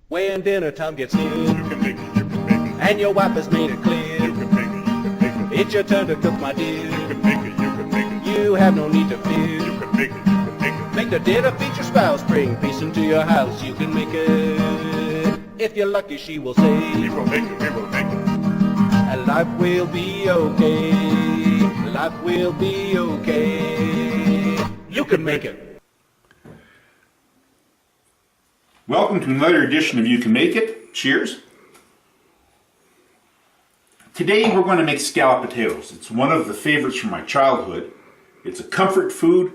When dinner time gets near, You can make it, you can make it. and your wife has made it clear, You can make it, you can make it. it's your turn to cook, my dear. You can make it, you can make it. You have no need to fear. You can make it, you can make it. Make the dinner feed your spouse, bring peace into your house. You can make it. If you're lucky, she will say, We will make it, we will make it. and life will be okay. Life will be okay. You can make it. Welcome to another edition of You Can Make It. Cheers. Today we're going to make scalloped potatoes. It's one of the favorites from my childhood. It's a comfort food.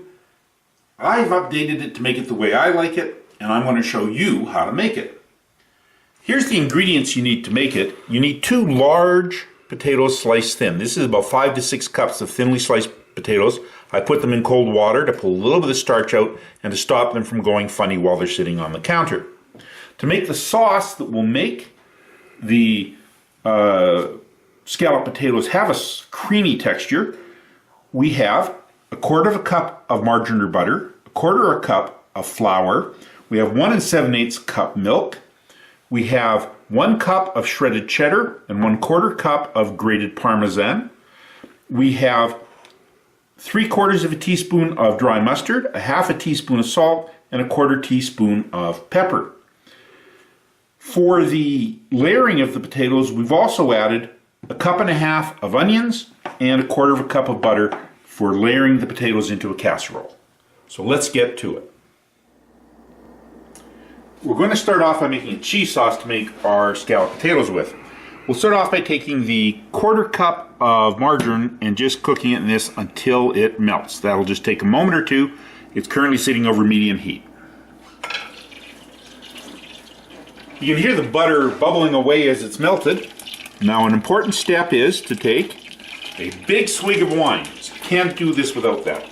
I've updated it to make it the way I like it, and I'm going to show you how to make it. Here's the ingredients you need to make it. You need 2 large potatoes sliced thin. This is about 5 to 6 cups of thinly sliced potatoes. I put them in cold water to pull a little bit of starch out and to stop them from going funny while they're sitting on the counter. To make the sauce that will make the scalloped potatoes have a creamy texture, we have 1/4 cup of margarine or butter, 1/4 cup of flour, we have 1 7/8 cup milk, we have 1 cup of shredded cheddar and 1/4 cup of grated Parmesan, we have 3/4 teaspoon of dry mustard, 1/2 teaspoon of salt, and 1/4 teaspoon of pepper. For the layering of the potatoes, we've also added 1.5 cups of onions and 1/4 cup of butter for layering the potatoes into a casserole. So let's get to it. We're going to start off by making a cheese sauce to make our scalloped potatoes with. We'll start off by taking the 1/4 cup of margarine and just cooking it in this until it melts. That'll just take a moment or two. It's currently sitting over medium heat. You can hear the butter bubbling away as it's melted. Now an important step is to take a big swig of wine. You can't do this without that.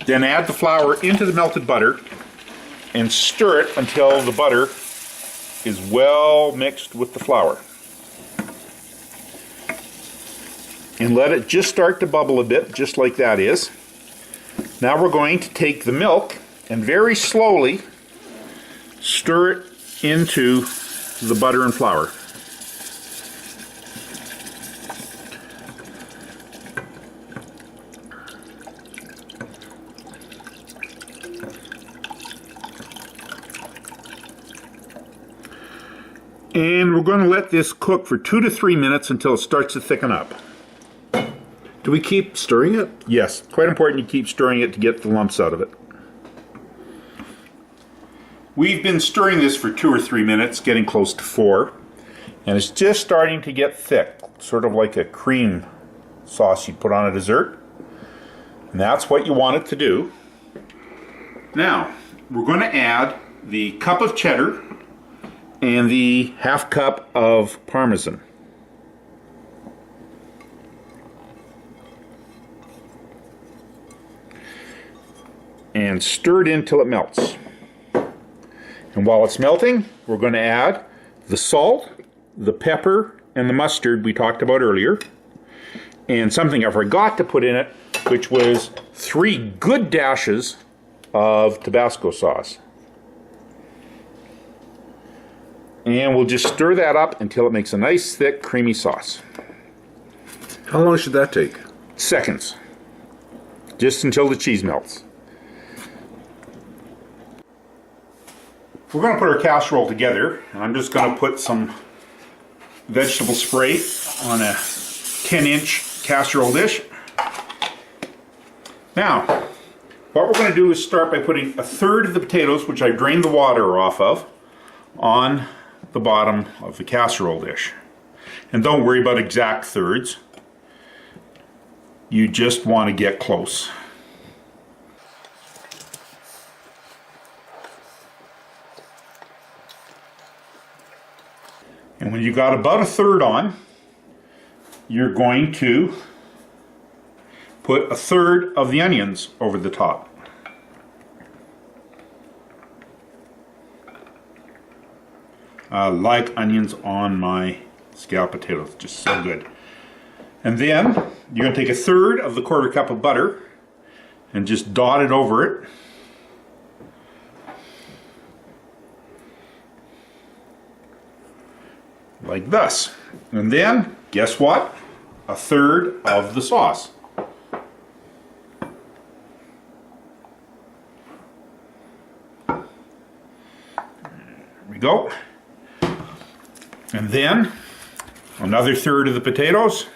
Then add the flour into the melted butter and stir it until the butter is well mixed with the flour. And let it just start to bubble a bit, just like that is. Now we're going to take the milk and very slowly stir it into the butter and flour. And we're going to let this cook for 2 to 3 minutes until it starts to thicken up. Do we keep stirring it? Yes, quite important you keep stirring it to get the lumps out of it. We've been stirring this for 2 or 3 minutes, getting close to 4, and it's just starting to get thick, sort of like a cream sauce you put on a dessert. And that's what you want it to do. Now, we're going to add the cup of cheddar and the 1/2 cup of Parmesan. And stir it in till it melts. And while it's melting, we're going to add the salt, the pepper, and the mustard we talked about earlier. And something I forgot to put in it, which was 3 good dashes of Tabasco sauce. And we'll just stir that up until it makes a nice, thick, creamy sauce. How long should that take? Seconds. Just until the cheese melts. We're going to put our casserole together, and I'm just going to put some vegetable spray on a 10-inch casserole dish. Now, what we're going to do is start by putting 1/3 of the potatoes, which I drained the water off of, on the bottom of the casserole dish. And don't worry about exact thirds. You just want to get close. And when you got about 1/3 on, you're going to put 1/3 of the onions over the top. I like onions on my scalloped potatoes, just so good. And then you're going to take 1/3 of the 1/4 cup of butter and just dot it over it. like this. And then, guess what? A third of the sauce. There we go. And then, another third of the potatoes.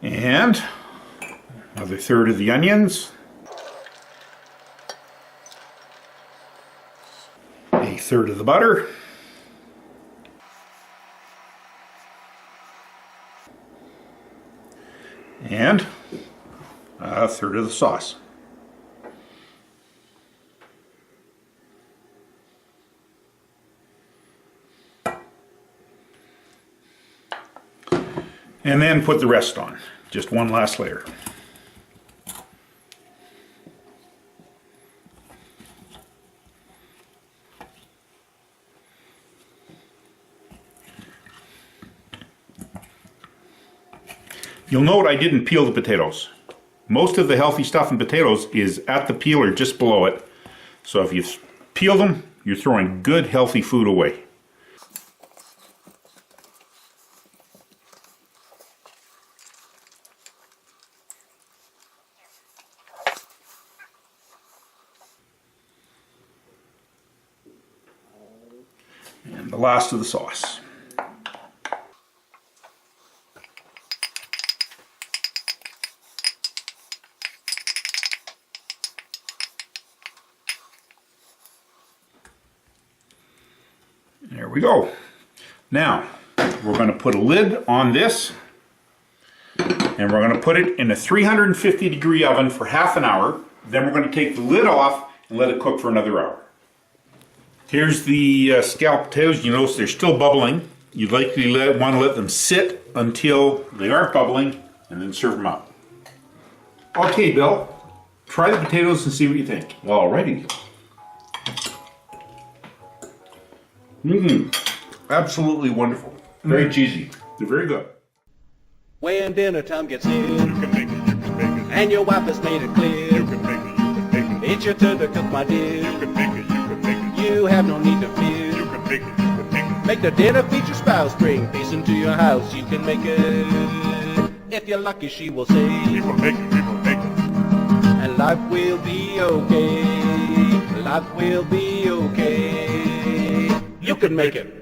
And another third of the onions. A third of the butter. And a third of the sauce. And then put the rest on. Just one last layer. You'll note I didn't peel the potatoes. Most of the healthy stuff in potatoes is at the peeler just below it. So if you peel them, you're throwing good healthy food away. And the last of the sauce. There we go. Now, we're going to put a lid on this, and we're going to put it in a 350-degree oven for half an hour. Then we're going to take the lid off and let it cook for another hour. Here's the scalloped potatoes. You notice they're still bubbling. You'd likely want to let them sit until they aren't bubbling, and then serve them out. Okay, Bill, try the potatoes and see what you think. Alrighty. Absolutely wonderful. Very cheesy. They're very good. When dinner time gets near, You can make it, you can make it. and your wife has made it You clear, can make it, you can make it. it's your turn to cook, my dear. You can make it, you can make it. You have no need to You fear. can make it, you can make it. Make the dinner feed your spouse, bring peace into your house. You can make it. If you're lucky, she will say, We will make it, we will make it. and life will be okay. Life will be okay. You can make it.